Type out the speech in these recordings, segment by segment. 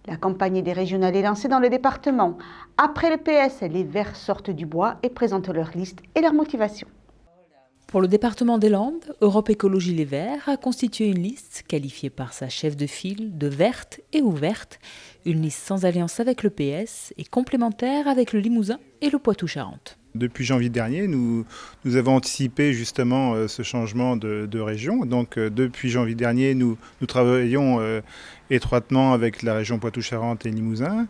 La campagne des régionales est lancée dans le département. Après le PS, les Verts sortent du bois et présentent leur liste et leur motivation. Pour le département des Landes, Europe Écologie Les Verts a constitué une liste qualifiée par sa chef de file de verte et ouverte, une liste sans alliance avec le PS et complémentaire avec le Limousin et le Poitou-Charentes. Depuis janvier dernier, nous avons anticipé justement ce changement de région. Donc depuis janvier dernier, nous travaillons étroitement avec la région Poitou-Charentes et Limousin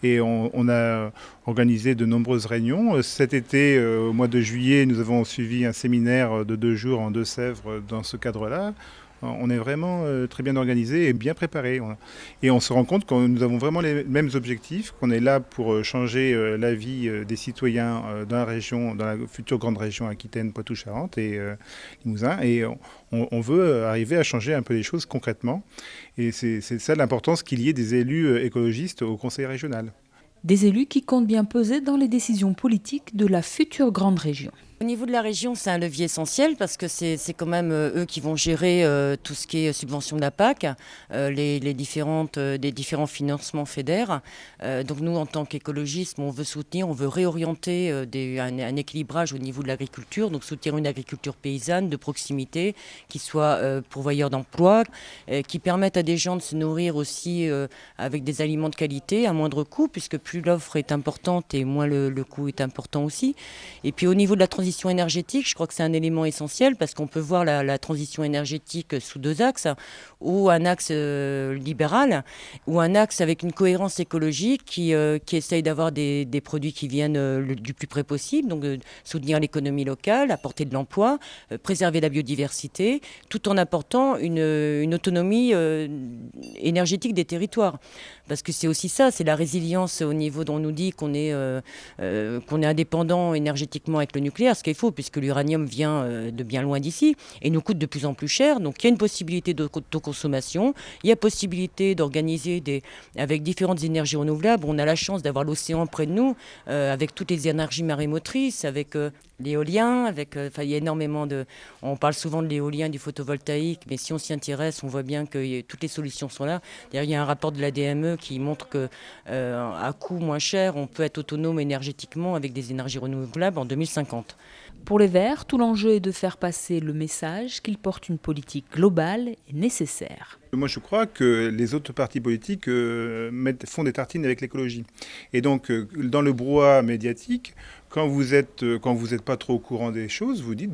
et on a organisé de nombreuses réunions. Cet été, au mois de juillet, nous avons suivi un séminaire de 2 jours en Deux-Sèvres dans ce cadre-là. On est vraiment très bien organisé et bien préparé. Et on se rend compte que nous avons vraiment les mêmes objectifs, qu'on est là pour changer la vie des citoyens dans la région, dans la future grande région Aquitaine, Poitou-Charentes et Limousin. Et on veut arriver à changer un peu les choses concrètement. Et c'est ça l'importance qu'il y ait des élus écologistes au conseil régional. Des élus qui comptent bien peser dans les décisions politiques de la future grande région. Au niveau de la région, c'est un levier essentiel parce que c'est quand même eux qui vont gérer tout ce qui est subvention de la PAC, des différents financements fédères. Donc nous, en tant qu'écologistes, on veut soutenir, on veut réorienter un équilibrage au niveau de l'agriculture, donc soutenir une agriculture paysanne de proximité qui soit pourvoyeur d'emplois, qui permette à des gens de se nourrir aussi avec des aliments de qualité à moindre coût, puisque plus l'offre est importante et moins le coût est important aussi. Et puis au niveau de la transition énergétique, je crois que c'est un élément essentiel parce qu'on peut voir la transition énergétique sous 2 axes, ou un axe libéral, ou un axe avec une cohérence écologique qui essaye d'avoir des produits qui viennent du plus près possible, donc soutenir l'économie locale, apporter de l'emploi, préserver la biodiversité, tout en apportant une autonomie énergétique des territoires. Parce que c'est aussi ça, c'est la résilience au niveau dont on nous dit qu'on est indépendant énergétiquement avec le nucléaire, ce qu'il faut, puisque l'uranium vient de bien loin d'ici et nous coûte de plus en plus cher. Donc il y a une possibilité d'autoconsommation, il y a possibilité d'organiser avec différentes énergies renouvelables. On a la chance d'avoir l'océan près de nous, avec toutes les énergies marémotrices, avec l'éolien, il y a énormément on parle souvent de l'éolien, du photovoltaïque, mais si on s'y intéresse, on voit bien que toutes les solutions sont là. D'ailleurs, il y a un rapport de la DME qui montre qu'à coût moins cher, on peut être autonome énergétiquement avec des énergies renouvelables en 2050. Pour les Verts, tout l'enjeu est de faire passer le message qu'ils portent une politique globale et nécessaire. Moi, je crois que les autres partis politiques font des tartines avec l'écologie. Et donc, dans le brouhaha médiatique, quand vous êtes pas trop au courant des choses, vous dites,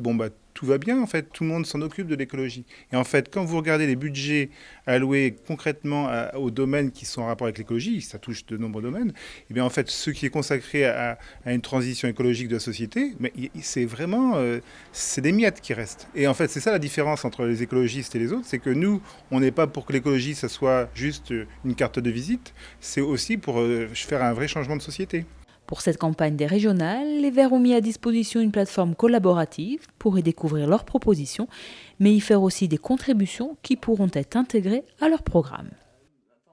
tout va bien, en fait, tout le monde s'en occupe de l'écologie. Et en fait, quand vous regardez les budgets alloués concrètement aux domaines qui sont en rapport avec l'écologie, ça touche de nombreux domaines, et bien en fait, ce qui est consacré à une transition écologique de la société, mais c'est vraiment, c'est des miettes qui restent. Et en fait, c'est ça la différence entre les écologistes et les autres, c'est que nous, on n'est pas pour que l'écologie, ça soit juste une carte de visite, c'est aussi pour faire un vrai changement de société. Pour cette campagne des régionales, les Verts ont mis à disposition une plateforme collaborative pour y découvrir leurs propositions, mais y faire aussi des contributions qui pourront être intégrées à leur programme.